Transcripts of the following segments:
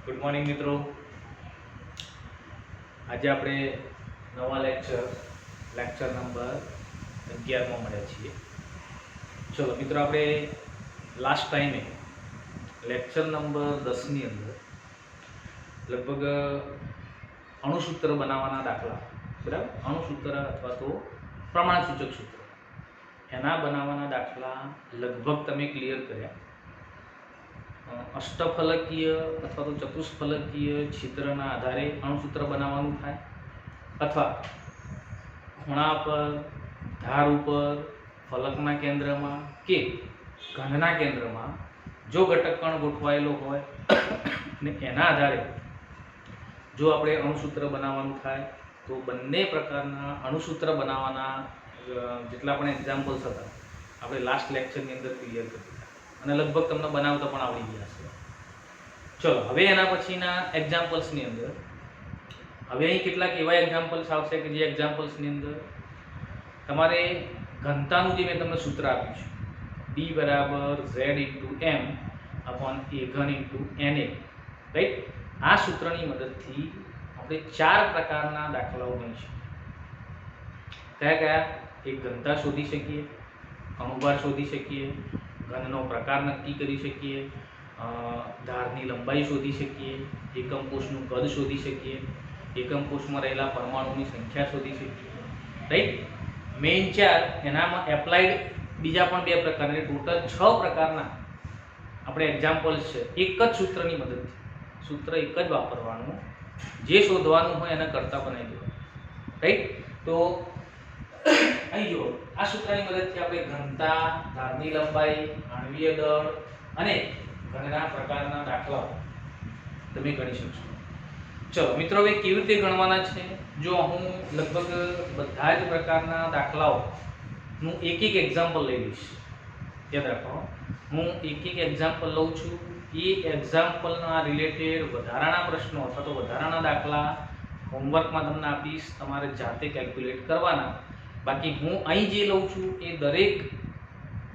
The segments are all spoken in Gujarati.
ગુડ મોર્નિંગ મિત્રો. આજે આપણે નવા લેક્ચર નંબર 11માં મળ્યા છીએ. ચલો મિત્રો, આપણે લાસ્ટ ટાઈમે લેક્ચર નંબર 10ની અંદર લગભગ અણુસૂત્ર બનાવવાના દાખલા, બરાબર, અણુસૂત્ર અથવા તો પ્રમાણસૂચક સૂત્ર એના બનાવવાના દાખલા લગભગ તમે ક્લિયર કર્યા. અષ્ટફલકીય અથવા તો ચતુષ્ફલકીય છિદ્રના આધારે અણુસૂત્ર બનાવવાનું થાય, અથવા ખૂણા પર, ધાર ઉપર, ફલકના કેન્દ્રમાં કે ઘનના કેન્દ્રમાં જો ઘટક કણ ગોઠવાયેલો હોય અને એના આધારે જો આપણે અણુસૂત્ર બનાવવાનું થાય તો બંને પ્રકારના અણુસૂત્ર બનાવવાના જેટલા પણ એક્ઝામ્પલ્સ હતા આપણે લાસ્ટ લેક્ચરની અંદર ક્લિયર કરી દીધા અને લગભગ તમને બનાવતા પણ આવડી ગયા છે. ચલો, હવે એના પછીના એક્ઝામ્પલ્સની અંદર હવે અહીં કેટલાક એવા એક્ઝામ્પલ્સ આવશે કે જે એક્ઝામ્પલ્સની અંદર તમારે ઘનતાનું જે મેં તમને સૂત્ર આપ્યું છે, D = Z × M / A ઘન × Na, રાઈટ, આ સૂત્રની મદદથી આપણે 4 પ્રકારના દાખલાઓ ગણીશું. કયા કયા? એક ઘનતા શોધી શકીએ, અણુભાર શોધી શકીએ, ઘનનો પ્રકાર નક્કી કરી શકીએ, ધારની લંબાઈ શોધી શકીએ, એકમ કોષનું કદ શોધી શકીએ, એકમ કોષમાં રહેલા પરમાણુની સંખ્યા શોધી શકીએ, રાઈટ. મેઇન 4, એનામાં એપ્લાઇડ બીજા પણ 2 પ્રકારના, ટોટલ 6 પ્રકારના આપણે એક્ઝામ્પલ્સ છે. એક જ સૂત્રની મદદથી, સૂત્ર એક જ વાપરવાનું, જે શોધવાનું હોય એને કરતા બનાવી દેવાનું, રાઈટ. તો અહીં જુઓ, આ સૂત્રની મદદથી આપણે ઘનતા, ધારની લંબાઈ, આણ્વીય દળ અને ઘનના પ્રકારના દાખલાઓ તમે ગણી શકશો. ચલો મિત્રો, હવે કેવી રીતે ગણવાના છે? જો હું લગભગ બધા જ પ્રકારના દાખલાઓનું એક એક્ઝામ્પલ લઈ લઈશ. યાદ રાખો, હું એક એક્ઝામ્પલ લઉં છું. એ એક્ઝામ્પલના રિલેટેડ વધારાના પ્રશ્નો અથવા તો વધારાના દાખલા હોમવર્કમાં તમને આપીશ, તમારે જાતે કેલ્ક્યુલેટ કરવાના. બાકી હું અહીં જે લઉં છું એ દરેક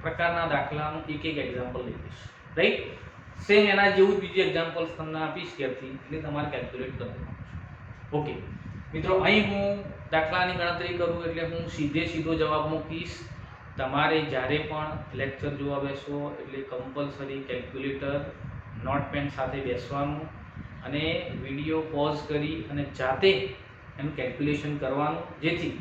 પ્રકારના દાખલાનું એક એક્ઝામ્પલ લઈ લઈશ, રાઈટ. સેમ એના જેવું જ બીજું એક્ઝામ્પલ્સ તમને આપીશ ત્યારથી, એટલે તમારે કેલ્ક્યુલેટ કરવાનું. ઓકે મિત્રો, અહીં હું દાખલાની ગણતરી કરું એટલે હું સીધો જવાબ મૂકીશ. તમારે જ્યારે પણ લેક્ચર જોવા બેસો એટલે કમ્પલસરી કેલ્ક્યુલેટર, નોટપેન સાથે બેસવાનું અને વિડીયો પોઝ કરી અને જાતે એનું કેલ્ક્યુલેશન કરવાનું, જેથી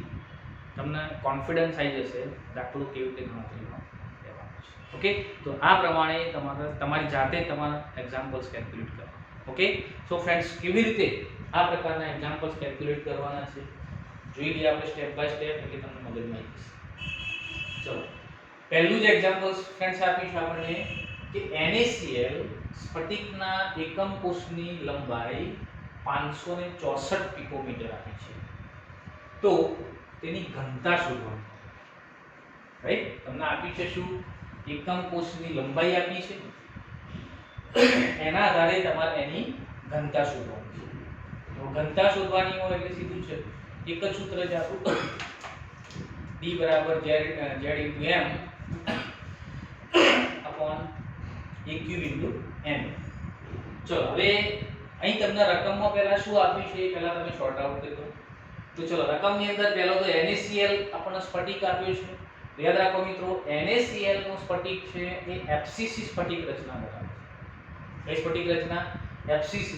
તમને કોન્ફિડન્સ આવી જશે દાખલો કેવી રીતે ગણતરીમાં લેવાનો છે. ઓકે, તો આ પ્રમાણે તમારી જાતે તમારા એક્ઝામ્પલ્સ કેલ્ક્યુલેટ કરો. ઓકે, સો ફ્રેન્ડ્સ, કેવી રીતે આ પ્રકારના એક્ઝામ્પલ્સ કેલ્ક્યુલેટ કરવાના છે જોઈ લઈએ આપણે સ્ટેપ બાય સ્ટેપ, એટલે તમને મગજમાં આવી જશે. ચલો, પહેલું જ એક્ઝામ્પલ્સ ફ્રેન્ડ્સ આપીશું આપણને કે NaCl સ્ફટિકના એકમ કોષની લંબાઈ 564 પિકોમીટર આપી છે, તો તેની ઘનતા શોધવાની, રાઈટ. તમને આપી છે શું? એકમ કોષની લંબાઈ આપી છે, એના આધારે તમારે એની ઘનતા શોધવાની છે. તો ઘનતા શોધવાની હોય એટલે સીધું છે, એક જ સૂત્ર છે આપણું, D = Z × M / AQ × N. ચલો, હવે અહીં તમને રકમમાં પહેલા શું આપ્યું છે એ પહેલા તમે શોર્ટ આઉટ કરી દો. તો ચલો, રકમની અંદર પહેલો તો NaCl આપણને સ્ફટિક આપ્યો છે. યાદ રાખો મિત્રો, NaCl નો સ્ફટિક છે એ FCC સ્ફટિક રચના ધરાવે છે. કઈ સ્ફટિક રચના? FCC.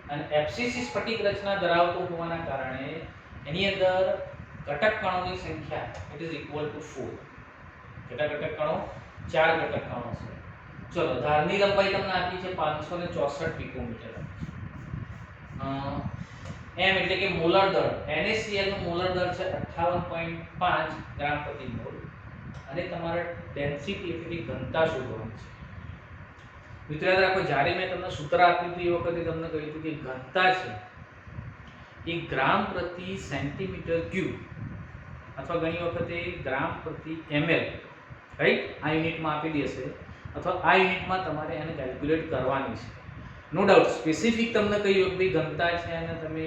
અને FCC સ્ફટિક રચના ધરાવતો હોવાના કારણે એની અંદર ઘટક કણોની સંખ્યા = 4. કેટલા ઘટક કણો? 4 ઘટક કણો છે. ચલો, ધારની લંબાઈ તમને આપી છે 564 પિકોમીટર. એમ એટલે કે મોલર દળ, NaCl નું મોલર દળ છે 58.5 ગ્રામ પ્રતિ મોલ, અને તમારે ડેન્સિટી એટલે કે ઘનતા શોધવાની છે. મિત્રો યાદ રાખો, જ્યારે મેં તમને સૂત્ર આપ્યું હતું એ વખતે તમને કહ્યું હતું કે ઘનતા છે એ ગ્રામ પ્રતિ સેન્ટીમીટર ક્યુબ અથવા ઘણી વખતે ગ્રામ પ્રતિ ml, રાઈટ, આ યુનિટમાં આપેલી હશે અથવા આ યુનિટમાં તમારે એને કેલ્ક્યુલેટ કરવાની છે. નો ડાઉટ સ્પેસિફિક તમને કહ્યું કે ભાઈ ઘનતા છે અને તમે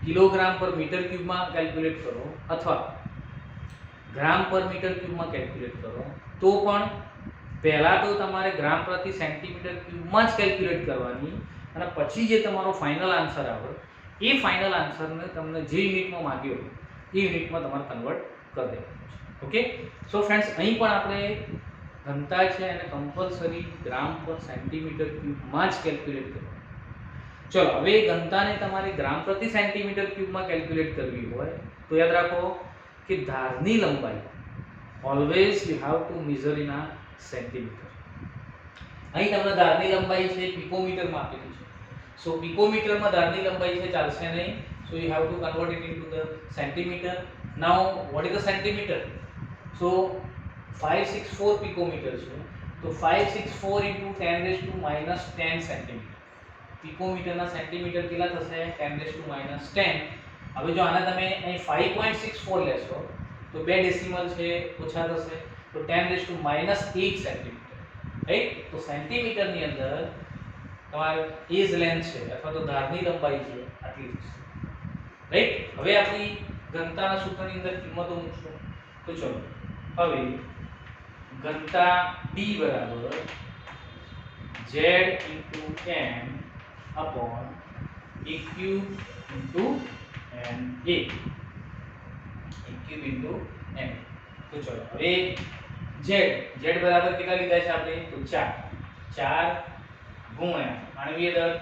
કિલોગ્રામ પર મીટર ક્યુબમાં કેલ્ક્યુલેટ કરો અથવા ગ્રામ પર મીટર ક્યુબમાં કેલ્ક્યુલેટ કરો તો પણ પહેલા તો તમારે ગ્રામ પ્રતિ સેન્ટીમીટર ક્યુબમાં જ કેલ્ક્યુલેટ કરવાની, અને પછી જે તમારો ફાઇનલ આન્સર આવે એ ફાઇનલ આન્સરને તમને જે યુનિટમાં માંગ્યો એ યુનિટમાં તમારે કન્વર્ટ કરી દેવાનું છે. ઓકે, સો ફ્રેન્ડ્સ, અહીં પણ આપણે ઘનતા છે એને કમ્પલસરી ગ્રામ પર સેન્ટીમીટર ક્યુબમાં જ કેલ્ક્યુલેટ કરવાનું. ચલો, હવે ઘનતાને તમારે ગ્રામ પ્રતિ સેન્ટીમીટર ક્યુબમાં કેલ્ક્યુલેટ કરવી હોય તો યાદ રાખો કે ધારની લંબાઈ always you have to measure in આ સેન્ટીમીટર. અહીં તમને ધારની લંબાઈ છે પિકોમીટરમાં આપેલી છે. સો પિકોમીટરમાં ધારની લંબાઈ છે ચાલશે નહીં. So you have to convert it into the centimetre. Now what is the centimetre? So 564 picometer છે, તો 564 into 10 raised to minus 10 centimetre. પિકોમીટરના સેન્ટીમીટર કેટલા થશે? 10 raised to minus 10. હવે જો આને તમે અહીં 5.64 લેશો તો બે ડેસિમલ છે ઓછા થશે, તો 10 raised to minus 8 centimetre. Right? તો સેન્ટીમીટરની અંદર તમારે એજ લેન્થ છે અથવા તો ધારની લંબાઈ છે આટલી થશે. રાઈટ? હવે આપણી ઘનતાના સૂત્રની અંદર કિંમતો મૂકશું. તો ચલો, હવે ઘનતા B બરાબર Z into M upon A cube into NA. A cube into NA. તો ચલો, હવે Z બરાબર કેટલા લીધા છે આપણે? તો 4 ગુણ્યા આણવીય દળ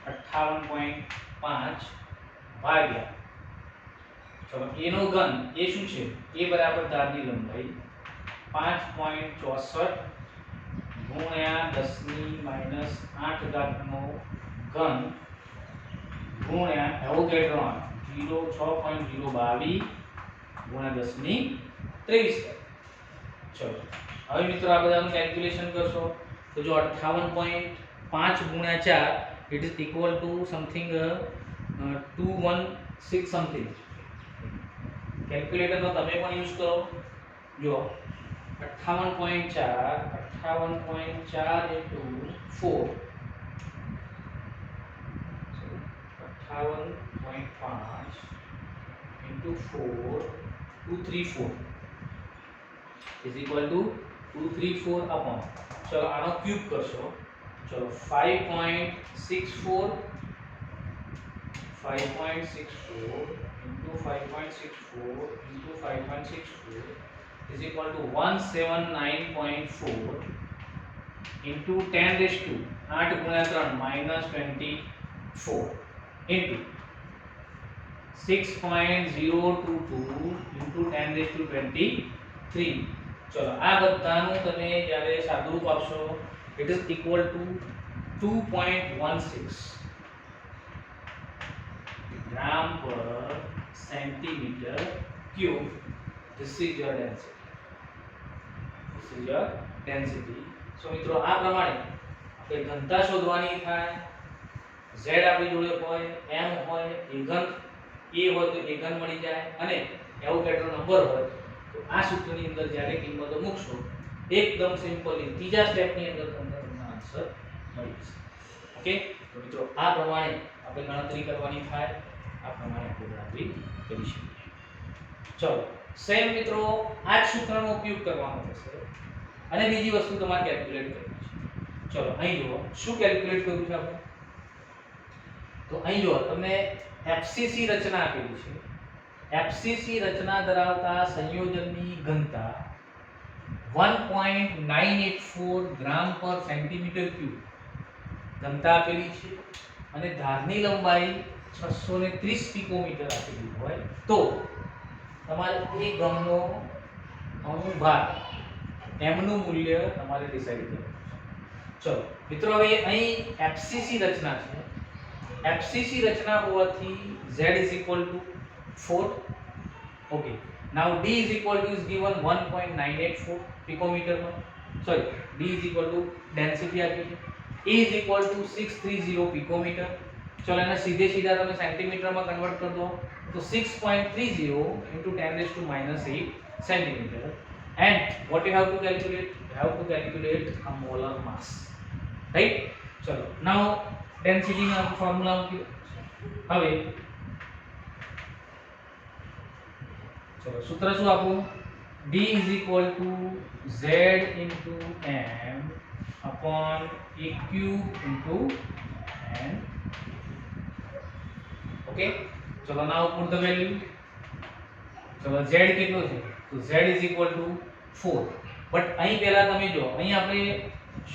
58.5 ભાગ્યા, ચલો, A નો ઘન, એ શું છે? A બરાબર ધારની લંબાઈ 5.64 ગુણ્યા 10⁻⁸ નો ઘન ગુણ્યા એવોગેડ્રોન 6.022 ગુણ્યા 10⁻23. ચલો, હવે મિત્રો આ બધાનું કેલ્ક્યુલેશન કરશો તો જો 58.5 ગુણ્યા 4 it is equal to something 216 something. કેલ્ક્યુલેટરનો તમે પણ યુઝ કરો. જો 58.4 into 4, 58.5 into 4, 234 is equal to 234 upon, ચલો આનો ક્યુબ કરશો. ચલો 5.64 into 5.64 into 5.64 is equal to 179.4 into 10 raised to 8 गुणा 3 minus 24 into 6.022 into 10 raised to 23. ચલો, આ બધાનું તમે જ્યારે સાદુરૂપ આપશો it is equal to 2.16 ग्राम पर centimetre cube. This is your density. This is your density. So મિત્રો, આ પ્રમાણે આપણે ઘનતા શોધવાની થાય. Z આપણી જોડે હોય, M હોય, A ઘન હોય તો A ઘન મળી જાય, અને એવોગેડ્રો નંબર હોય તો આ સૂત્રની અંદર જ્યારે કિંમતો મૂકશો એકદમ સિમ્પલી ત્રીજા સ્ટેપની અંદર તમને આન્સર મળી જશે. ઓકે, તો મિત્રો આ પ્રમાણે આપણે ગણતરી કરવાની થાય. આ પ્રમાણે આપણે ગણતરી કરી શકીએ. ચલો, સેમ મિત્રો આ જ સૂત્રનો ઉપયોગ કરવાનો થશે અને બીજી વસ્તુ તમારે કેલ્ક્યુલેટ કરવી છે. ચલો, અહીં જુઓ શું કેલ્ક્યુલેટ કર્યું છે આપણે. તો અહીં જુઓ તમને FCC રચના આપેલી છે. FCC રચના ધરાવતા સંયોજનની ઘનતા 1.984 ગ્રામ પર સેન્ટીમીટર ક્યુબ ઘનતા આપેલી છે, અને ધારની લંબાઈ 630 પિકોમીટર આપેલી હોય તો તમારે એ ઘનનો અનુભાગ m નું મૂલ્ય તમારે ડિસાઈડ કરવું છે. ચલો મિત્રો, હવે અહીં FCC રચના છે. FCC રચના હોવાથી Z is equal to 4. Okay, now D is equal to is given 1.984 picometer. Sorry, D is equal to density આપી છે. A is equal to 630 picometer. चलो એને સીધે સીધા તમે સેન્ટીમીટરમાં કન્વર્ટ કરી દો તો 6.30 into 10 raised to minus 8 centimeter. And what you have to calculate? You have to calculate a molar mass, right? चलो, now density ના ફોર્મ્યુલા મૂકી. હવે ચલો સૂત્ર શું આપું? d is equal to z into m upon a cube into n. Okay, चलो नाउ पुट द वैल्यू. चलो z કેટલો છે? તો z is equal to 4. But અહીં પહેલા તમે જો, અહીં આપણે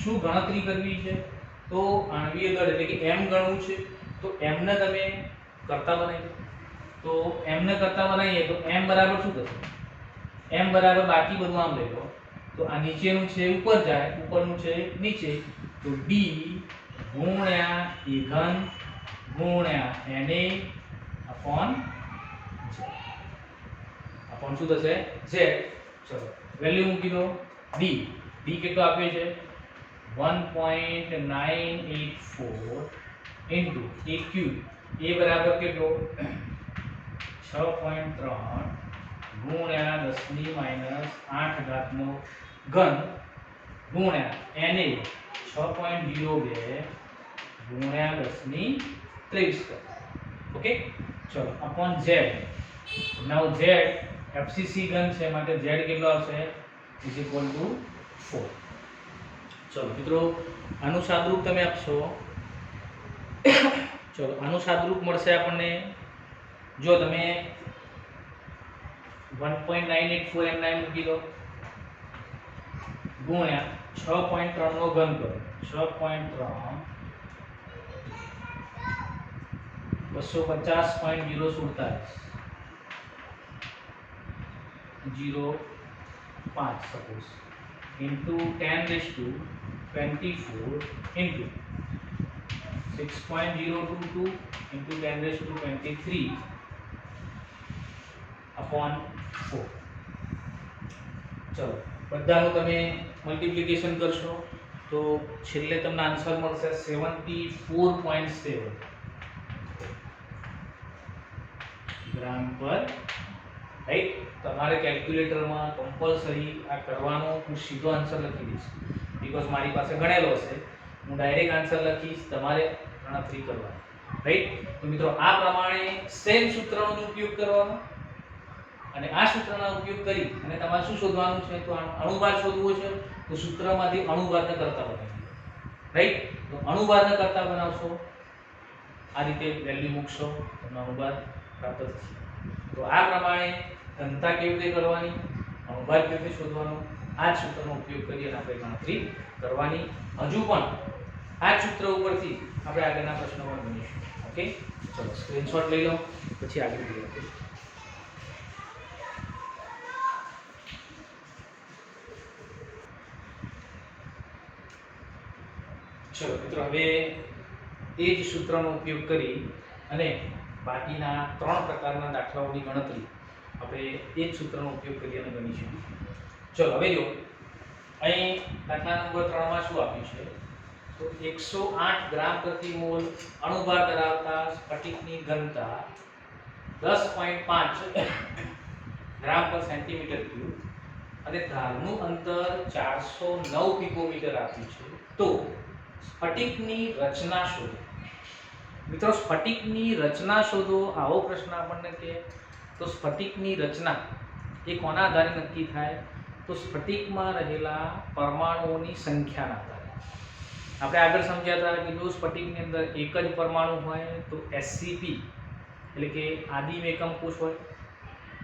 શું ગણતરી કરવી છે? તો આણવીય દળ એટલે કે m ગણવું છે. તો m ને તમે કરતા બનાવી. તો m ને કરતા બનાવીએ તો m બરાબર શું થશે? m બરાબર બાકી બધું આમ લઈ લો. તો આ નીચેનું છે ઉપર જાય, ઉપરનું છે નીચે. તો d ગુણ્યા a ઘન ગુણ્યા na अपॉन z अपॉन શું થશે? z. ચલો વેલ્યુ મૂકી દો. d કેટલો આપ્યો છે? 1.984 ઇન્ટુ a ક્યુબ. a બરાબર કેટલો? 6.3 ગુણ્યા 10 ની -8 ઘાતનો ઘન ગુણ્યા na 6.02 ગુણ્યા 10 ની 23. ओके, चलो upon z. Now z fcc घन છે માટે z કેટલો આવશે? Is equal two 4. ચલો મિત્રો આનું સાદરૂપ તમે આપશો. ચલો આનું સાદરૂપ મળશે આપણને. જો તમે 1.984 એમ મૂકી દો ગુણ્યા 6.3 નો ઘન કરો. 6.3 250.047 suppose into 10⁻24 into 6.022 into 10⁻23 upon 4. चलो બધાનું તમે મલ્ટીપ્લિકેશન કરશો તો છેલ્લે તમને આન્સર મળશે 74.7 ग्राम पर. राइट, તમારે કેલ્ક્યુલેટરમાં કમ્પલસરી આ કરવાનો. હું સીધો આન્સર લખી દઈશ બીકોઝ મારી પાસે ગણેલો છે. હું ડાયરેક્ટ આન્સર લખીશ, તમારે ગણતરી કરવાની. રાઈટ, તો મિત્રો આ પ્રમાણે સેમ સૂત્રનો ઉપયોગ કરવાનો અને આ સૂત્રનો ઉપયોગ કરી અને તમારે શું શોધવાનું છે? તો અણુભાર શોધવો છે. તો સૂત્રમાંથી અણુભારને કરતા બનાવીએ. રાઈટ, તો અણુભારને કરતા બનાવશો, આ રીતે વેલ્યુ મૂકશો, તમને અણુભાર પ્રાપ્ત થશે. તો આ પ્રમાણે ઘનતા કેવી રીતે કરવાની, અણુભાર કેવી રીતે શોધવાનો, આ જ સૂત્રનો ઉપયોગ કરી અને આપણે ગણતરી કરવાની. હજુ પણ આ જ સૂત્ર ઉપરથી આપણે આગળના પ્રશ્નો પણ ગણીશું. ઓકે, ચલો સ્ક્રીનશોટ લઈ લો, પછી આગળ કરીએ. ચલો મિત્રો હવે એ જ સૂત્રનો ઉપયોગ કરી અને બાકીના 3 પ્રકારના દાખલાઓની ગણતરી આપણે એ જ સૂત્રનો ઉપયોગ કરી અને ગણીશું. ચલો હવે જો અહીં દાખલા નંબર 3 માં શું આપ્યું છે? તો 108 ગ્રામ પ્રતિ મોલ અણુભાર ધરાવતા સ્ફટિકની ઘનતા 10.5 ગ્રામ પર સેન્ટીમીટર ક્યુબ અને ધારનું અંતર 409 પિકોમીટર આપ્યું છે. તો સ્ફટિકની રચના શોધો. મિત્રો સ્ફટિકની રચના શોધો, આવો પ્રશ્ન આપણને કે તો સ્ફટિકની રચના એ કોના આધારે નક્કી થાય? તો સ્ફટિકમાં રહેલા પરમાણુઓની સંખ્યાના આધારે. આપણે આગળ સમજ્યા હતા કે જો સ્ફટિકની અંદર એક જ પરમાણુ હોય તો SCP એટલે કે આદિમ એકમ કોષ હોય,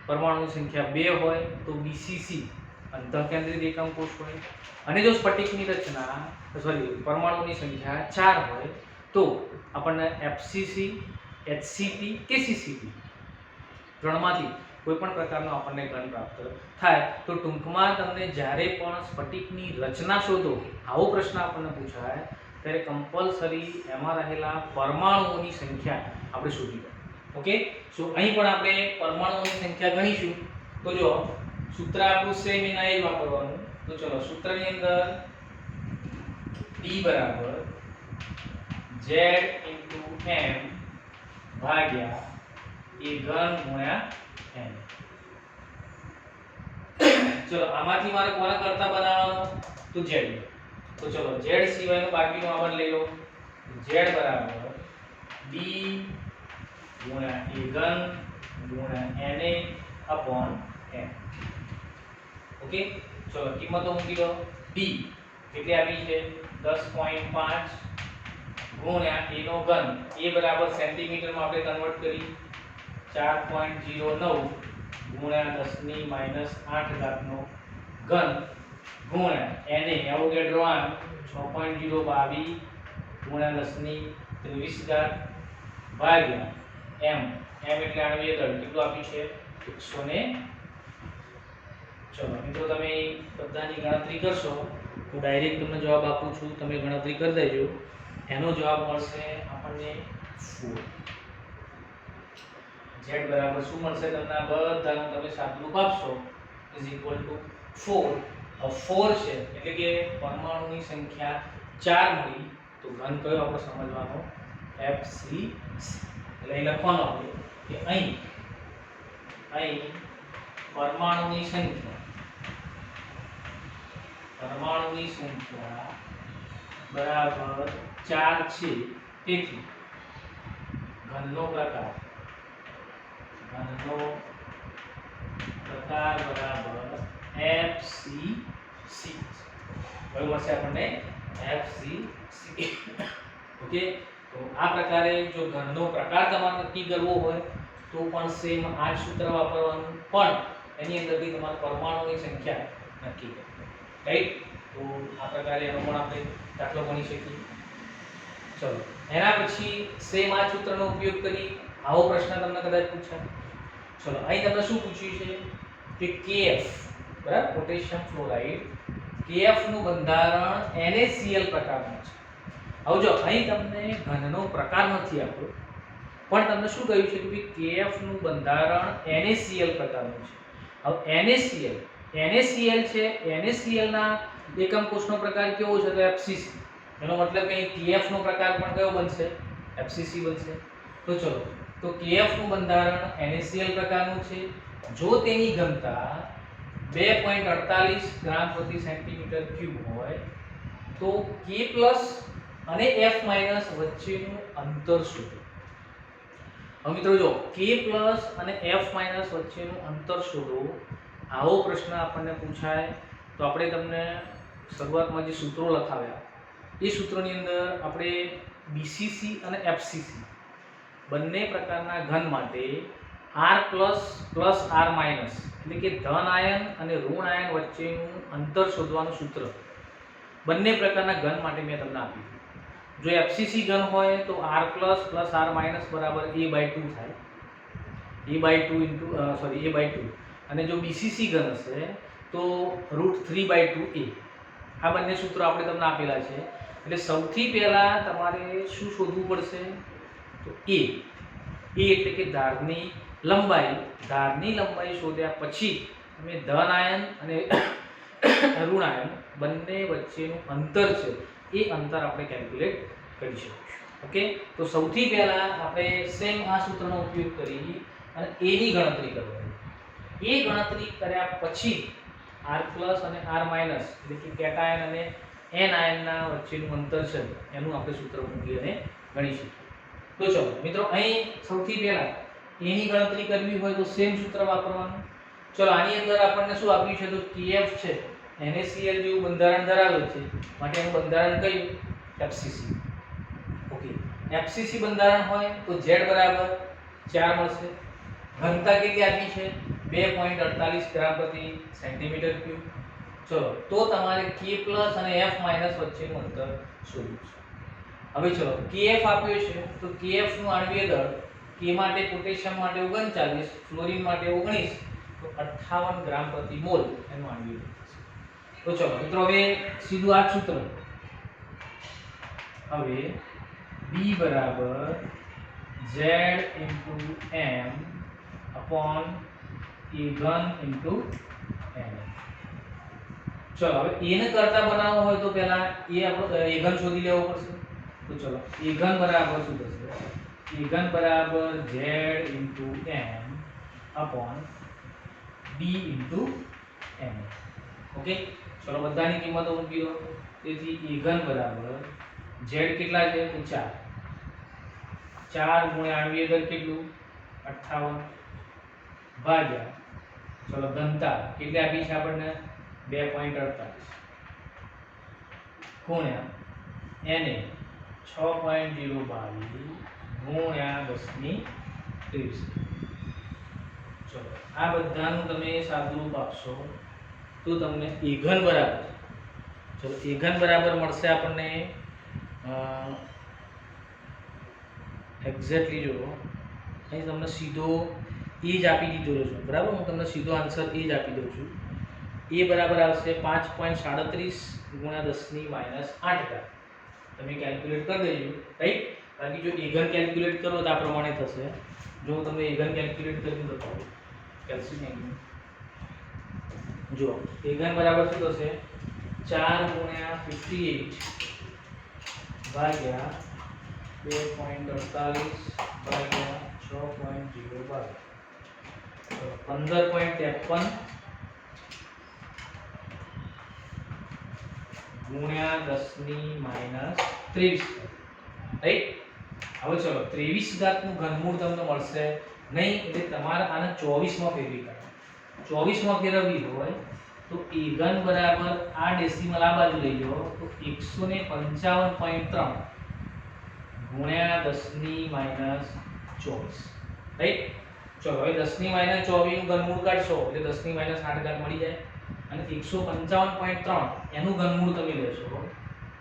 પરમાણુની સંખ્યા 2 હોય તો BCC અંતઃકેન્દ્રિત એકમ કોષ હોય, અને જો સ્ફટિકની રચના પરમાણુની સંખ્યા 4 હોય તો આપણને FCC, HCP કે CCP ત્રણમાંથી કોઈ પણ પ્રકારનો આપણને ઘન પ્રાપ્ત થાય. તો ટૂંકમાં તમને જ્યારે પણ સ્ફટિકની રચના શોધો આવો પ્રશ્ન આપણને પૂછાય ત્યારે કમ્પલસરી એમાં રહેલા પરમાણુઓની સંખ્યા આપણે શોધી કાઢીએ. ઓકે, સો અહીં પણ આપણે પરમાણુઓની સંખ્યા ગણીશું. તો જો સૂત્ર આપણું સેમ એના એ જ વાપરવાનું. તો ચલો સૂત્રની અંદર D બરાબર Z into M ભાગ્યા A ઘન ગુણ્યા N. ચલો આમાંથી મારે કોને કરતા બનાવવાનો? તો Z. તો ચલો Z સિવાયનો બાકીનો આપણે લઈ લો. Z બરાબર D ગુણ્યા A ઘન ગુણ્યા Na upon M. ઓકે, ચલો કિંમતો મૂકી દો. b કેટલી આપી છે 10.5 ગુણ્યા a નો ઘન, a બરાબર સેન્ટીમીટરમાં આપણે કન્વર્ટ કરી 4.09 ગુણ્યા 10 ની -8 ઘાતનો ઘન ગુણ્યા એને એવોગેડ્રો આન 6.022 ગુણ્યા 10 ની 23 ઘાત ભાગ્યા m એટલે આણવીય દળ કેટલું આપ્યું છે 100 ને. ચલો મિત્રો તમે બધાની ગણતરી કરશો, હું ડાયરેક્ટ તમને જવાબ આપું છું, તમે ગણતરી કરી દેજો. એનો જવાબ મળશે આપણને 4. z બરાબર શું મળશે તમને? આ બધાનું તમે સાદુરૂપ આપશો ઇઝ ઇક્વલ ટુ 4. હવે 4 છે એટલે કે પરમાણુની સંખ્યા 4 મળી, તો ઘન કયો આપણે સમજવાનો FCC. એટલે અહીં લખવાનું આપણે કે અહીં પરમાણુની સંખ્યા બરાબર 4 છે, તેથી ઘનનો પ્રકાર બરાબર FCC. કયો મળશે આપણને? FCC. ઓકે, તો આ પ્રકારે જો ઘનનો પ્રકાર તમારે નક્કી કરવો હોય તો પણ સેમ આ જ સૂત્ર વાપરવાનું, પણ એની અંદરથી તમારે પરમાણુની સંખ્યા નક્કી કરવી, રાઈટ? તો આ પ્રકારે એનો પણ આપણે દાખલો ગણી શકીએ. ચલો એના પછી સેમ આ સૂત્રનો ઉપયોગ કરી આવો પ્રશ્ન તમને કદાચ પૂછાય. ચલો અહીં તમને શું પૂછ્યું છે કે KF બરાબર, પોટેશિયમ ફ્લોરાઇડ, KF નું બંધારણ NaCl પ્રકારનું છે. હવે જો અહીં તમને ઘનનો પ્રકાર નથી આપ્યો, પણ તમને શું કહ્યું છે કે KF નું બંધારણ NaCl પ્રકારનું છે. હવે NaCl છે, NaCl ના એકમ કોષનો પ્રકાર કેવો છે? તો FCC. એનો મતલબ કે KF નો પ્રકાર પણ કયો બનશે? FCC બનશે. તો ચલો, તો KF નું બંધારણ NaCl પ્રકારનું છે. જો તેની ઘનતા 2.48 ગ્રામ પ્રતિ સેન્ટીમીટર ક્યુબ હોય તો K+ અને F- વચ્ચેનું અંતર શોધો. હવે મિત્રો જો K+ અને F- વચ્ચેનું અંતર શોધો, આવો પ્રશ્ન આપણને પૂછાય તો આપણે તમને શરૂઆતમાં જે સૂત્રો લખાવ્યા એ સૂત્રોની અંદર આપણે BCC અને FCC બંને પ્રકારના ઘન માટે R+ + R- એટલે કે ધન આયન અને ઋણ આયન વચ્ચેનું અંતર શોધવાનું સૂત્ર બંને પ્રકારના ઘન માટે મેં તમને આપ્યું. જો FCC ઘન હોય તો R+ + R- બરાબર a/2 થાય, a/2 અને જો BCC ઘન હશે તો √3/2a. આ બંને સૂત્રો આપણે તમને આપેલા છે. એટલે સૌથી પહેલા તમારે શું શોધવું પડશે? તો a એટલે કે ધારની લંબાઈ શોધ્યા પછી તમે ધન આયન અને ઋણ આયન બંને વચ્ચેનું અંતર છે એ અંતર આપણે કેલ્ક્યુલેટ કરી શકીશું. ઓકે, તો સૌથી પહેલા આપણે સેમ આ સૂત્રનો ઉપયોગ કરી અને a ની ગણતરી કરવાની. એ ગણતરી કર્યા પછી R+ અને R- એટલે કે કેટાયન અને એનાયનના વચ્ચેનું અંતર છે એનું આપણે સૂત્ર મૂકી અને ગણી શકીએ. તો ચલો મિત્રો, અહીં સૌથી પહેલા a ની ગણતરી કરવી હોય તો સેમ સૂત્ર વાપરવાનું. ચલો આની અંદર આપણને શું આપ્યું છે? તો KF છે, NaCl જેવું બંધારણ ધરાવે છે, માટે એનું બંધારણ કયું? FCC. ઓકે, FCC બંધારણ હોય તો Z બરાબર 4 મળશે. ઘનતા કેટલી આપી છે? 2.48 ગ્રામ પ્રતિ સેન્ટીમીટર ક્યુબ. ચલો, તો તમારે K+ અને F- વચ્ચેનું અંતર શોધવું છે. હવે ચલો, KF આપ્યો છે તો KF નું આણ્વીય દળ K માટે પોટેશિયમ માટે 39, ફ્લોરિન માટે 19, તો 58 ગ્રામ પ્રતિ મોલ એનું આણ્વીય દળ થશે. તો ચલો મિત્રો, હવે સીધું આ જ સૂત્ર. હવે B બરાબર Z * m upon a ઘન * n. ચલો હવે a ને કરતા બનાવવો હોય તો પહેલા a ઘન શોધી લેવો પડશે. તો ચલો, a ઘન બરાબર શું થશે? a ઘન બરાબર Z * m upon b * n. Okay, ચલો બધાની કિંમતો મૂકી દો. તેથી a ઘન બરાબર Z કેટલા છે? તો 4. 4 ગુણ્યા આણ્વીય દળ કેટલું? 58 ભાગ્યા ચલો ઘનતા કેટલી આપી છે આપણને? 2.48 ગુણ્યા Na 6.022 ગુણ્યા 10⁻23. ચલો આ બધાનું તમે સાદુરૂપ આપશો તો તમને A ઘન બરાબર, ચલો A ઘન બરાબર મળશે આપણને એક્ઝેક્ટલી જો અહીં તમને સીધો એ જ આપી દીધો છે બરાબર. હું તમને સીધો આન્સર એ જ આપી દઉં છું. એ બરાબર આવશે 5.37 ગુણ્યા 10⁻8. તમે કેલ્ક્યુલેટ કરી દેજો, રાઈટ. બાકી જો A ઘન કેલ્ક્યુલેટ કરો તો આ પ્રમાણે થશે. જો હું તમને A ઘન કેલ્ક્યુલેટ કરીને બતાવું, કેલ્ક્યુલેટ જો A ઘન બરાબર શું થશે? 4 ગુણ્યા 58 ભાગ્યા 2.48 ભાગ્યા 6.022 15.53 ગુણ્યા 10⁻23, રાઈટ. હવે ચલો 23 ઘાતનું ઘનમૂળ તમને મળશે નહીં, એટલે તમારે આને 24 માં ફેરવી કાઢો. 24 માં ફેરવવી હોય તો A ઘન બરાબર આ ડેસિમલ આ બાજુ લઈ જાઓ તો 155.3 ગુણ્યા 10⁻24, રાઈટ. ચલો હવે 10⁻24 નું ઘનમૂળ કાઢશો એટલે 10⁻8 ઘાત મળી જાય અને 155.3 એનું ઘનમૂળ તમે લેશો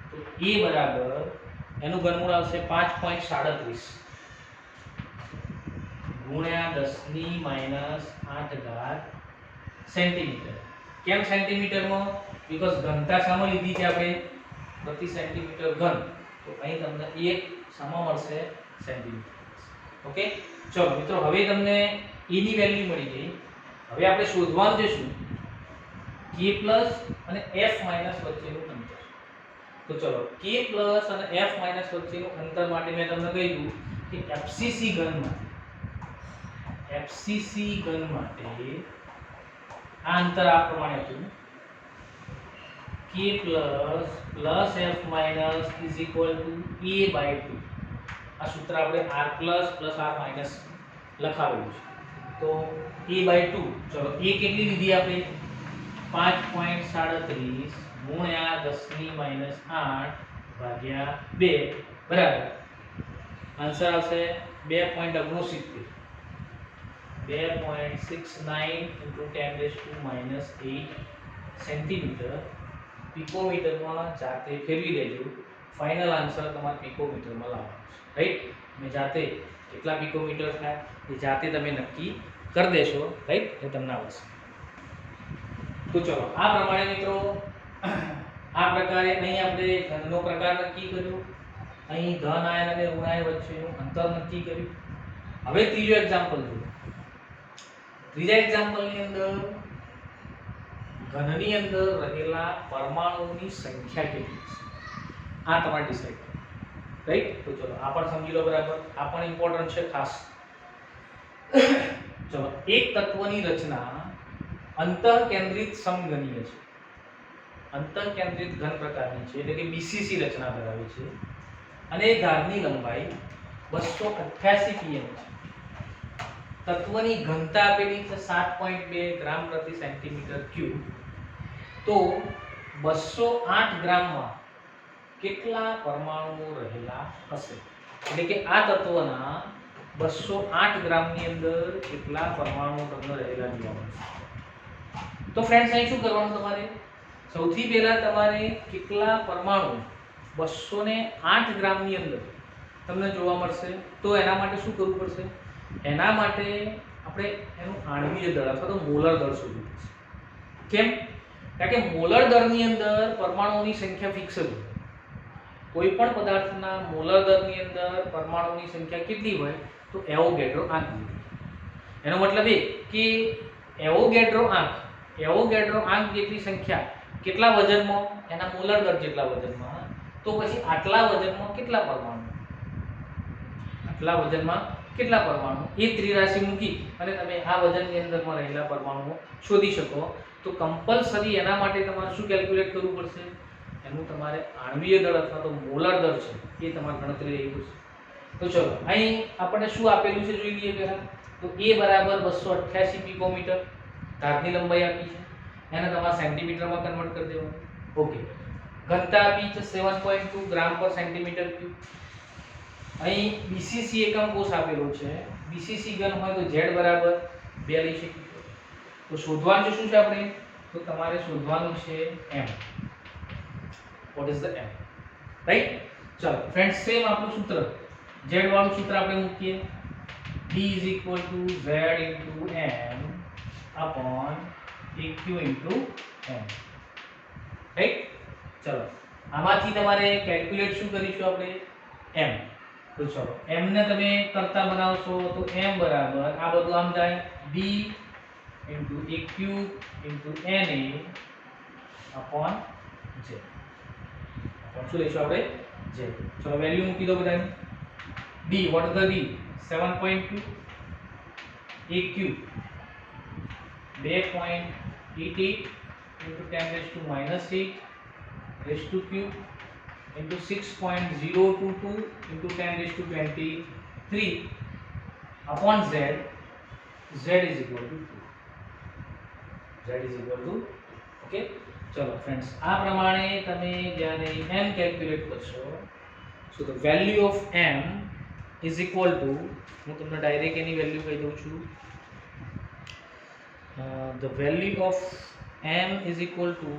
તો A બરાબર એનું ઘનમૂળ આવશે 5.37 ગુણ્યા 10⁻8 ઘાત સેન્ટીમીટર. કેમ સેન્ટીમીટરમાં? બીકોઝ ઘનતા સામે લીધી છે આપણે પ્રતિ સેન્ટીમીટર ઘન, તો અહીં તમને 1 સામા મળશે સેન્ટીમીટર. ઓકે. ચલો મિત્રો હવે તમને A ની વેલ્યુ મળી ગઈ. હવે આપણે શોધવાનું છે શું? K પ્લસ અને F માઈનસ વચ્ચેનું અંતર. તો ચલો K પ્લસ અને F માઈનસ વચ્ચેનું અંતર માટે મેં તમને કહ્યું કે FCC ઘન માટે આ અંતર આ પ્રમાણે હતું: K plus F minus is equal to A/2. આ સૂત્ર આપણે R plus plus R minus લખાવેલું છે. તો A/2. ચલો A કેટલી લીધી આપણે? 5.37 ગુણ્યા 10⁻8 ભાગ્યા 2 બરાબર. આન્સર આવશે 2.69 × 10⁻8 સેન્ટીમીટર. પિકોમીટરમાં જાતે ફેરવી દેજો. ફાઇનલ આન્સર તમારે પિકોમીટરમાં લાવવાનો છે, રાઈટ. તમે જાતે કેટલા પિકોમીટર થાય એ જાતે તમે નક્કી કરી દેશો, રાઈટ. એ તમને આવશે. તો ચલો આ પ્રમાણે મિત્રો આ પ્રકારે અહીં આપણે ઘનનો પ્રકાર નક્કી કર્યો, અહીં ધન આયન અને ઋણ આયન વચ્ચેનું અંતર નક્કી કર્યું. હવે ત્રીજો એક્ઝામ્પલ જુઓ. ત્રીજા એક્ઝામ્પલની અંદર ઘનની અંદર રહેલા પરમાણુઓની સંખ્યા કેટલી છે આ તમારે ડિસાઈડ કરો, રાઈટ. તો ચલો આ પણ સમજી લો બરાબર. આ પણ ઇમ્પોર્ટન્ટ છે ખાસ. ચલો એક તત્વની રચના અંતઃકેન્દ્રિત સમઘનીય છે. અંતઃકેન્દ્રિત ઘન પ્રકારની છે, એટલે કે BCC રચના ધરાવે છે અને ધારની લંબાઈ 288 pm છે. તત્વની ઘનતા આપેલી છે 7.2 ગ્રામ પ્રતિ સેન્ટીમીટર ક્યુબ. તો 208 ગ્રામમાં કેટલા પરમાણુઓ રહેલા હશે? એટલે કે આ તત્વના 208 ગ્રામની અંદર કેટલા પરમાણુઓ તમને રહેલા જોવા મળશે? તો ફ્રેન્ડ્સ અહીં શું કરવાનું તમારે? સૌથી પહેલા તમારે કેટલા પરમાણુ 208 ગ્રામની અંદર તમને જોવા મળશે તો એના માટે શું કરવું પડશે? એના માટે આપણે એનું આણ્વીય દળ અથવા તો મોલર દળ શોધવું પડશે. કેમ? કારણ કે મોલર દળની અંદર પરમાણુઓની સંખ્યા ફિક્સ જ હોય. કોઈ પણ પદાર્થના મોલર દળની અંદર પરમાણુઓની સંખ્યા કેટલી હોય? તો એવોગેડ્રો આંક. એનો મતલબ એ કે એવોગેડ્રો આંક જેટલી સંખ્યા કેટલા વજનમાં? એના મોલર દળ જેટલા વજનમાં. તો પછી આટલા વજનમાં કેટલા પરમાણુ? આટલા વજનમાં કેટલા પરમાણુ? એ ત્રિરાશિ મૂકી અને તમે આ વજનની અંદરમાં રહેલા પરમાણુઓ શોધી શકો. તો કમ્પલસરી એના માટે તમારે શું કેલ્ક્યુલેટ કરવું પડશે? એનું તમારે આણ્વીય દળ અથવા તો મોલર દળ છે એ તમારે ગણતરી લેવી પડશે. તો ચલો અહીં આપણને શું આપેલું છે જોઈ લઈએ પહેલા. તો A બરાબર 288 પિકોમીટર ધારની લંબાઈ આપી છે. એને તમારે સેન્ટીમીટરમાં કન્વર્ટ કરી દેવાનું. ઓકે, ઘનતા આપી છે 7.2 ગ્રામ પર સેન્ટીમીટર ક્યુબ. અહીં બીસીસી એકમ કોષ આપેલો છે. બીસીસી ઘન હોય તો z બરાબર 2 લઈ શકીએ. તો શોધવાનું શું છે આપણે? તો તમારે શોધવાનું છે m. What is the m? Right. ચલો ફ્રેન્ડ્સ, સેમ આપણું સૂત્ર z વાળું સૂત્ર આપણે મૂકીએ. d z m upon aq into m. Right. ચલો આમાંથી તમારે કેલ્ક્યુલેટ શું કરીશું આપણે? m. તો ચલો m ને તમે કરતા બનાવશો તો m બરાબર આ બધું આમ જાય d into aq into na upon j. શું લઈશું આપણે? j. ચલો વેલ્યુ મૂકી દો બધાની. d, what is the d? 7.2. aq 2.88 into 10 raised to minus 8 raised to cube into 6.022 into 10 raised to 23 upon z. Z is equal to 2. Z is equal to, okay. ચલો ફ્રેન્ડ્સ, આ પ્રમાણે તમે જ્યારે m કેલ્ક્યુલેટ કરશો, so the value of m is equal to, હું તમને ડાયરેક્ટ એની વેલ્યુ કહી દઉં છું. The value of m is equal to,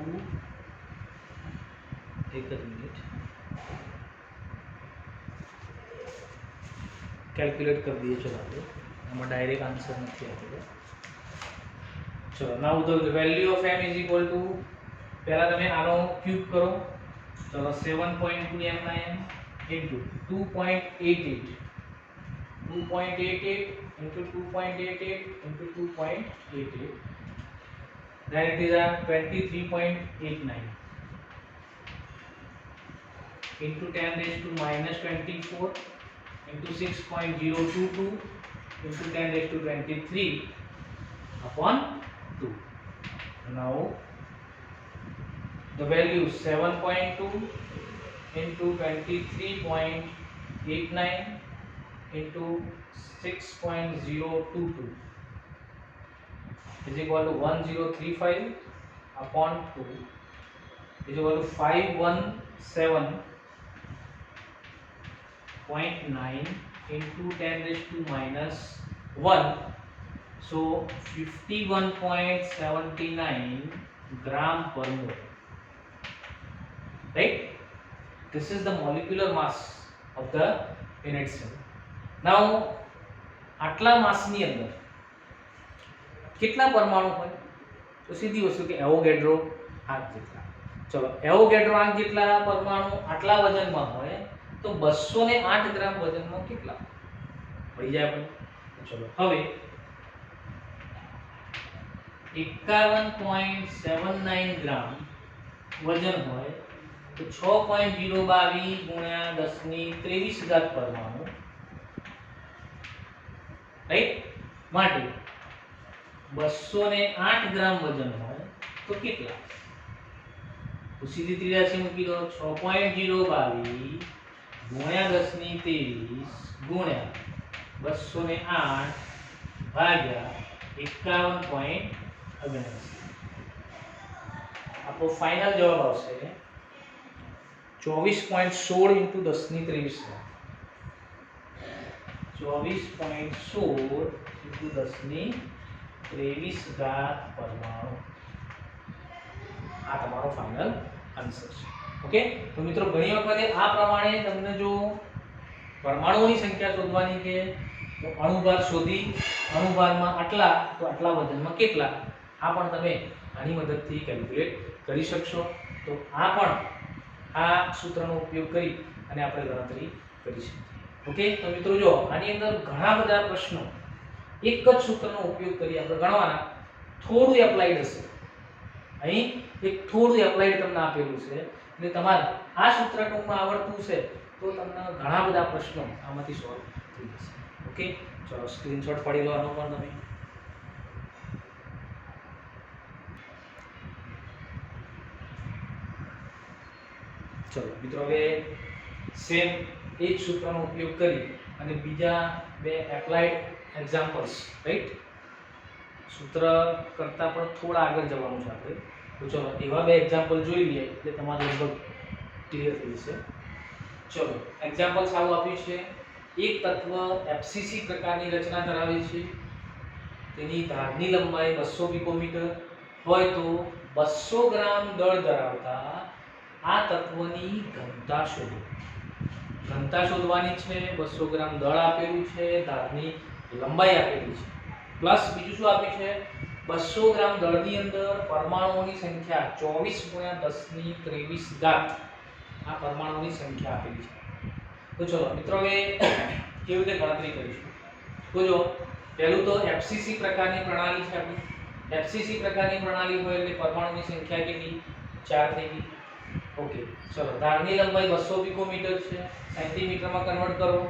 એક જ મિનિટ, કેલ્ક્યુલેટ કરી દઈએ. ચલો આપણે આમાં ડાયરેક્ટ આન્સર નથી આપેલો. ચલો નાઉ the value of m is equal to, પહેલા તમે આનો ક્યુબ કરો. ચલો 7.2 m ના m into 2.88 into 2.88 into 2.88, then it is a 23.89 into 10 raised to minus 24 into 6.022 into 10 raised to 23 upon 2. Now the value 7.2 into 23.89 into 6.022 is equal to 1035 upon 2 is equal to 517.9 into 10 raised to minus 1, so 51.79 gram per mole. Right? This is the molecular mass of the unit cell. Now આટલા માસની અંદર કેટલા પરમાણુ હોય? તો સીધી વસ્તુ કે એવોગેડ્રો આંક જેટલા. ચલો એવોગેડ્રો આંક જેટલા પરમાણુ આટલા વજનમાં હોય તો 208 ગ્રામ વજનમાં કેટલા મળી જાય આપણે? ચલો હવે 51.79 ગ્રામ વજન હોય તો 6.022 ગુણ્યા 1023 પરમાણુ, રાઈટ, માટે 208 ગ્રામ વજન હોય તો કેટલા? તો સીધી ત્રિરાશી મૂકી દો. 6.022 ગુણ્યા 1023 ગુણ્યા 208 ભાગ્યા 51.79. આપણો ફાઇનલ જવાબ આવશે 24.16 into 1023. 24.16 into 1023 પરમાણુ. આ તમારો ફાઇનલ આન્સર છે. ઓકે, તો મિત્રો ઘણી વખતે આ પ્રમાણે તમને જો પરમાણુઓની સંખ્યા શોધવાની કે તો અણુભાર શોધી, અણુભારમાં આટલા તો આટલા વજનમાં કેટલા, આ પણ તમે આની મદદથી કેલ્ક્યુલેટ કરી શકશો. તો આ પણ આ સૂત્રનો ઉપયોગ કરી અને આપણે ગણતરી કરી શકીએ. ઓકે, તો મિત્રો જો આની અંદર ઘણા બધા પ્રશ્નો એક જ સૂત્રનો ઉપયોગ કરી આપણે ગણવાના. થોડું એપ્લાઇડ હશે, અહીં એક થોડું એપ્લાઇડ તમને આપેલું છે, એટલે તમારે આ સૂત્ર ટૂંકમાં આવડતું છે તો તમને ઘણા બધા પ્રશ્નો આમાંથી સોલ્વ થઈ જશે. ઓકે, ચલો સ્ક્રીનશોટ પાડી લો આનો પણ તમે. ચલો મિત્રો, હવે સેમ એ જ સૂત્રનો ઉપયોગ કરી અને બીજા બે એપ્લાઇડ એક્ઝામ્પલ્સ, રાઈટ, સૂત્ર કરતાં પણ થોડા આગળ જવાનું છે આપણે. તો ચલો એવા બે એક્ઝામ્પલ જોઈ લઈએ એટલે તમારે લગભગ ક્લિયર થઈ જશે. ચલો એક્ઝામ્પલ સારું આપ્યું છે. એક તત્વ એફસીસી પ્રકારની રચના ધરાવે છે. તેની ધારની લંબાઈ 200 પિકોમીટર હોય તો 200 ગ્રામ દળ ધરાવતા આ તત્વની ઘનતા શોધો. ઘનતા શોધવાની છે. 200 ગ્રામ દળ આપેલું છે, ધારની લંબાઈ આપેલી છે, પ્લસ બીજું શું આપ્યું છે? 200 ગ્રામ દળની અંદર પરમાણુઓની સંખ્યા 24 × 1023 આ પરમાણુઓની સંખ્યા આપેલી છે. તો ચલો મિત્રો હવે કેવી રીતે ગણતરી કરીશું? તો જો પહેલું તો એફસીસી પ્રકારની પ્રણાલી છે આપણી. એફસીસી પ્રકારની પ્રણાલી હોય એટલે પરમાણુની સંખ્યા કેટલી? 4 થઈ ગઈ. ઓકે, ચલો ધારની લંબાઈ 200 પિકોમીટર છે, સેન્ટીમીટરમાં કન્વર્ટ કરો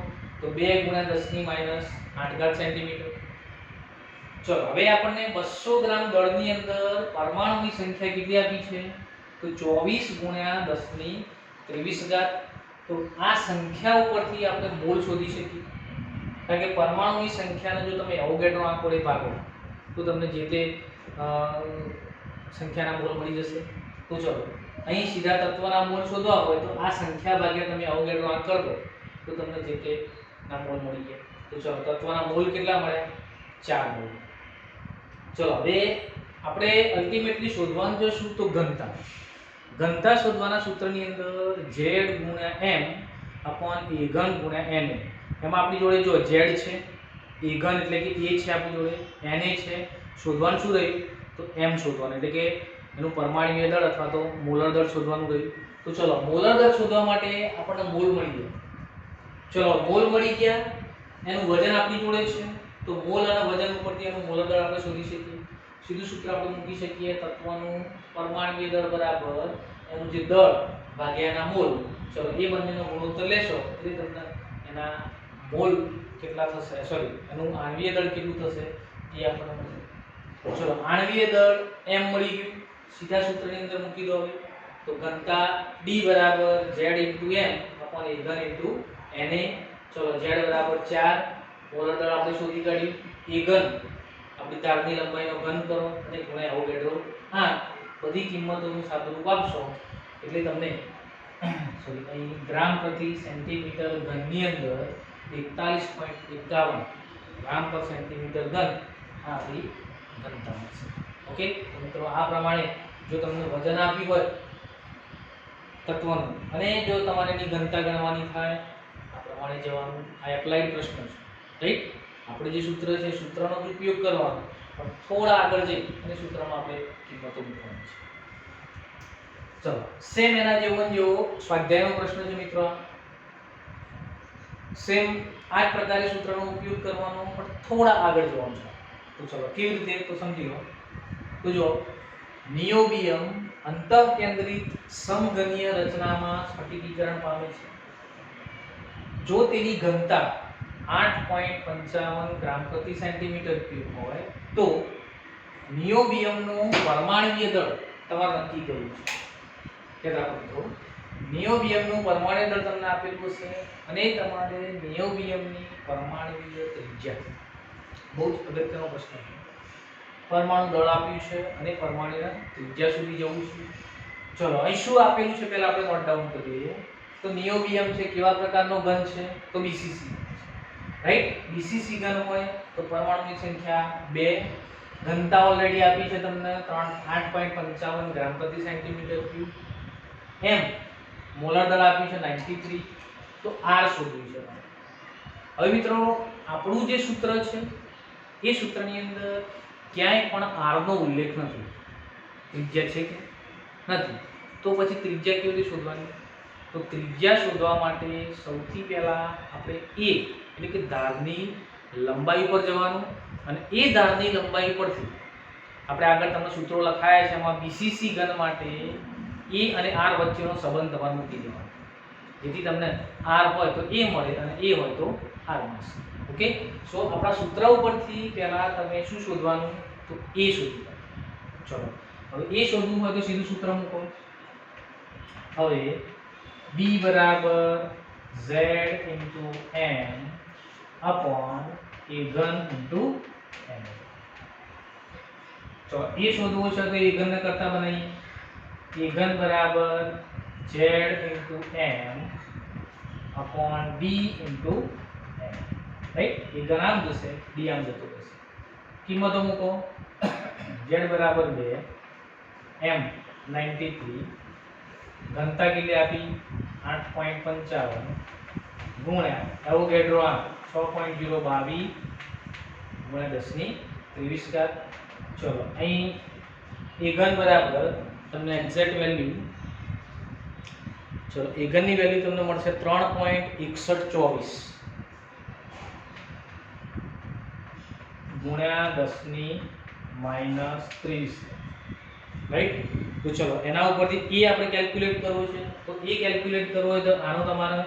તો 2 × 10⁸ સેન્ટીમીટર. ચલો હવે આપણને 200 ગ્રામ દળની અંદર પરમાણુની સંખ્યા કેટલી આપી છે? તો 24 × 10⁻²3. તો આ સંખ્યા ઉપરથી આપણે મોલ શોધી શકીએ. કારણ કે પરમાણુની સંખ્યાને જો તમે એવોગેડ્રો આંક વડે ભાગો તો તમને જે તે સંખ્યાના મોલ મળી જશે. તો ચલો અહીં સીધા તત્વના મોલ શોધવા હોય તો આ સંખ્યા ભાગ્યા તમે એવોગેડ્રો આંક કરો તો તમને જે તે ના મોલ મળી જાય. તો ચલો તત્વના મોલ કેટલા મળ્યા? 4 મોલ. ચલો હવે આપણે અલ્ટિમેટલી શોધવાનું છે શું? તો ઘનતા. ઘનતા શોધવાના સૂત્રની અંદર Z × m અપોન A ઘન × Na. એમાં આપણી જોડે જો Z છે, A ઘન એટલે કે A છે આપણી જોડે, Na છે. શોધવાનું શું રહ્યું? તો m શોધવાનું એટલે કે એનું પરમાણ્વીય દળ અથવા તો મોલર દળ શોધવાનું રહ્યું. તો ચલો મોલર દળ શોધવા માટે આપણને મોલ મળી ગયા. ચલો મોલ મળી ગયા, એનું વજન આપણી જોડે છે તો મોલ અને વજન ઉપરથી એનું મોલર દળ આપણે શોધી શકીએ. સીધું સૂત્ર આપણે મૂકી શકીએ. તત્વનું પરમાણ્વીય દળ બરાબર એનું જે દળ ભાગ્યા એના મોલ. ચલો એ બંનેનો ગુણોત્તર લેશો એટલે તમને એના મોલ કેટલા થશે, સોરી એનું આણ્વીય દળ કેટલું થશે એ આપણને મળે. ચલો આણ્વીય દળ m મળી ગયું. સીધા સૂત્રની અંદર મૂકી દો. હવે તો ઘનતા D બરાબર Z × m અપોન A ઘન × Na. ચલો Z બરાબર 4, મોલર દળ આપણે શોધી કાઢ્યું. A ઘન આપણી ધારની લંબાઈનો ઘન કરો અને ગુણ્યા એવોગેડ્રો. હા, બધી કિંમતોનું સાદુરૂપ આપશો એટલે તમને સોરી અહીં ગ્રામ પ્રતિ સેન્ટીમીટર ઘનની અંદર 41.51 ગ્રામ પર સેન્ટીમીટર ઘન આ આપણી ઘનતા મળશે. ઓકે, તો મિત્રો આ પ્રમાણે જો તમને વજન આપ્યું હોય તત્વનું અને જો તમારે એની ઘનતા ગણવાની થાય આ પ્રમાણે જવાનું. આ એપ્લાઈડ પ્રશ્ન છે, રાઈટ? આપણે જે સૂત્ર છે સૂત્રનો ઉપયોગ કરવાનો, પણ થોડા આગળ જઈ અને સૂત્રમાં આપણે કિંમતો મૂકવાની છે. ચલો સેમ એના જેવો સ્વાધ્યાયનો પ્રશ્ન છે મિત્રો. સેમ આ જ પ્રકારે સૂત્રનો ઉપયોગ કરવાનો, પણ થોડા આગળ જવાનું છે. તો ચલો કેવી રીતે તો સમજી લો. તો જો નિયોબિયમ અંતઃકેન્દ્રિત સમઘનીય રચનામાં સ્ફટિકીકરણ પામે છે જો તેની ઘનતા 8.55 ગ્રામ પ્રતિ સેન્ટીમીટર ક્યુબ હોય તો નિયોબિયમનું પરમાણ્વીય દળ તમારે નક્કી કરવું છે. કે મિત્રો નિયોબિયમનું પરમાણ્વીય દળ તમને આપેલું છે અને તમારે નિયોબિયમની પરમાણ્વીય ત્રિજ્યા, બહુ જ અગત્યનો પ્રશ્ન છે. પરમાણુ દળ આપ્યું છે અને પરમાણ્વીય ત્રિજ્યા સુધી જવું છે. ચલો અહીં શું આપેલું છે પહેલા આપણે નોટ ડાઉન કરીએ. તો નિયોબિયમ છે કેવા પ્રકારનો ઘન છે? તો બીસીસી, રાઈટ? બીસીસી ઘન હોય તો પરમાણુની સંખ્યા 2, ઘનતા ઓલરેડી આપી છે તમને 8.55 ગ્રામ પ્રતિ સેન્ટીમીટર ક્યુબ. એમ મોલર દળ આપ્યું છે 93. તો R શોધવું છે. હવે મિત્રો આપણું જે સૂત્ર છે એ સૂત્રની અંદર ક્યાંય પણ R નો ઉલ્લેખ નથી. ત્રિજ્યા છે કે નથી? તો પછી ત્રિજ્યા કેવી રીતે શોધવાની? તો ત્રિજ્યા શોધવા માટે સૌથી પહેલા આપણે A એટલે કે ધારની લંબાઈ પર જવાનું અને એ ધારની લંબાઈ પરથી આપણે આગળ તમને સૂત્રો લખાયા છે એમાં બીસીસી ઘન માટે A અને R વચ્ચેનો સંબંધ તમારે મૂકી દેવાનો, જેથી તમને R હોય તો A મળે અને A હોય તો R મળશે. ઓકે, સો આપણા સૂત્ર ઉપરથી પહેલા તમે શું શોધવાનું? તો A શોધવાનું. ચલો હવે A શોધવું હોય તો સીધું સૂત્ર મૂકો. હવે B બરાબર Z × m અપોન A ઘન × n. તો એ શોધવું છે તો એ ઘનને કરતા બનાવીએ. એ ઘન બરાબર z into m upon d into m, right. એ ઘન આમ જશે, d આમ જતો રહેશે. કિંમતો મૂકો. z બરાબર 2, m 93, ઘનતા કેટલી આપી 8.55 ગુણ્યા એવોગેડ્રો આંક 6.022 ગુણ્યા 10⁻23. ચલો અહીં એ ઘન બરાબર તમને એક્ઝેક્ટ વેલ્યુ, ચલો એ ઘનની વેલ્યુ તમને મળશે 3.6124 ગુણ્યા 10⁻23, રાઈટ. તો ચલો એના ઉપરથી એ આપણે કેલ્ક્યુલેટ કરવું છે. તો એ કેલ્ક્યુલેટ કરવો હોય તો આનો તમારે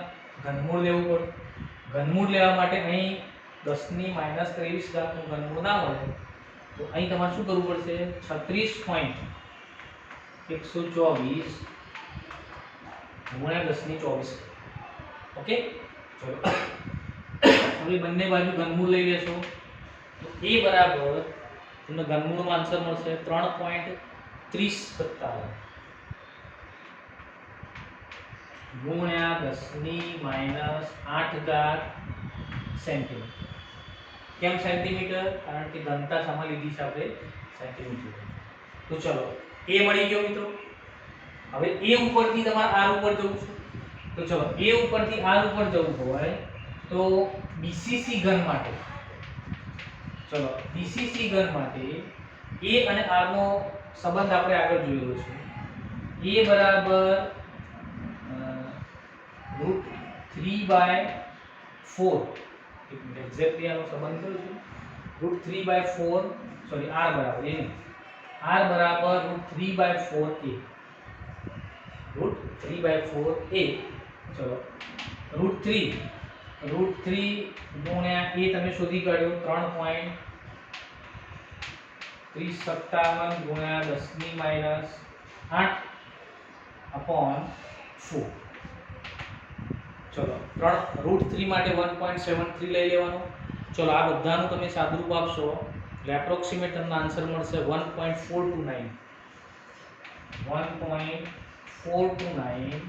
ઘનમૂળ લેવું પડે. ઘનમૂળ લેવા માટે અહીં 10⁻23 નું ઘનમૂળ ના મળે તો અહીં તમારે શું કરવું પડશે? 36.124 ગુણ્યા 10⁻24. ઓકે, ચલો હવે બંને બાજુ ઘનમૂળ લઈ લેશો તો એ બરાબર તમને ઘનમૂળનો આન્સર મળશે 3.3057 ગુણ્યા 10⁻8 સેન્ટીમીટર. કેમ સેન્ટીમીટર? કારણ કે ઘનતા સામા લીધી છે આપણે સેન્ટીમીટર. તો ચલો એ મળી ગયો મિત્રો. હવે એ ઉપરથી તમારે આર ઉપર જવું છે. તો ચલો એ ઉપરથી આર ઉપર જવું હોય તો બીસીસી ઘન માટે, ચલો બીસીસી ઘન માટે એ અને આર નો સંબંધ આપણે આગળ જોયેલો છે. એ બરાબર √3/4, એક્ઝેક્ટલી આનો સંબંધ કયો છે? √3/4, સોરી આર બરાબર એ નહીં, આર બરાબર √3/4a, √3/4a. ચલો √3 ગુણ્યા એ તમે શોધી કાઢ્યો 3.3057 ગુણ્યા 10⁻8 upon 4. ચલો √3 માટે 1.73 લઈ લેવાનો. ચલો આ બધાનું તમે સાદુરૂપ આપશો એટલે એપ્રોક્સિમેટ તમને આન્સર મળશે 1.429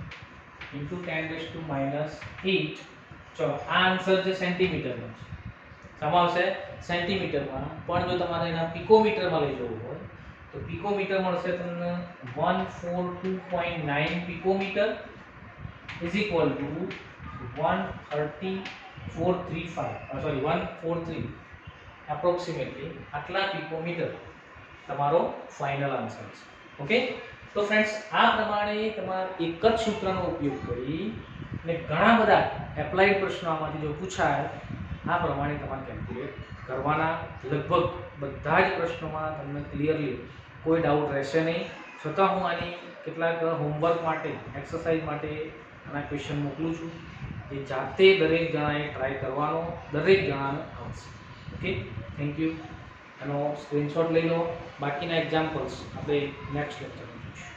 into 10⁻8. ચલો આ આન્સર છે સેન્ટીમીટરમાં છે. સમાવશે સેન્ટીમીટરમાં, પણ જો તમારે એના પિકોમીટરમાં લઈ જવું હોય તો પિકોમીટર મળશે તમને 142.9 picometre is equal to 143 approximately આટલા પિકોમીટર તમારો ફાઇનલ આન્સર છે. ઓકે, તો ફ્રેન્ડ્સ આ પ્રમાણે તમારે એક જ સૂત્રનો ઉપયોગ કરી અને ઘણા બધા એપ્લાઇડ પ્રશ્નો આમાંથી જો પૂછાય આ પ્રમાણે તમારે કેલ્ક્યુલેટ કરવાના. લગભગ બધા જ પ્રશ્નોમાં તમને ક્લિયરલી કોઈ ડાઉટ રહેશે નહીં. છતાં હું આની કેટલાક હોમવર્ક માટે, એક્સરસાઇઝ માટે આના ક્વેશ્ચન મોકલું છું. એ જાતે દરેક જણાએ ટ્રાય કરવાનો, દરેક જણાને આવશે. Okay, thank you. એનો સ્ક્રીનશોટ લઈ લો. બાકીના એક્ઝામ્પલ્સ આપણે નેક્સ્ટ લેક્ચરમાં જોઈશું.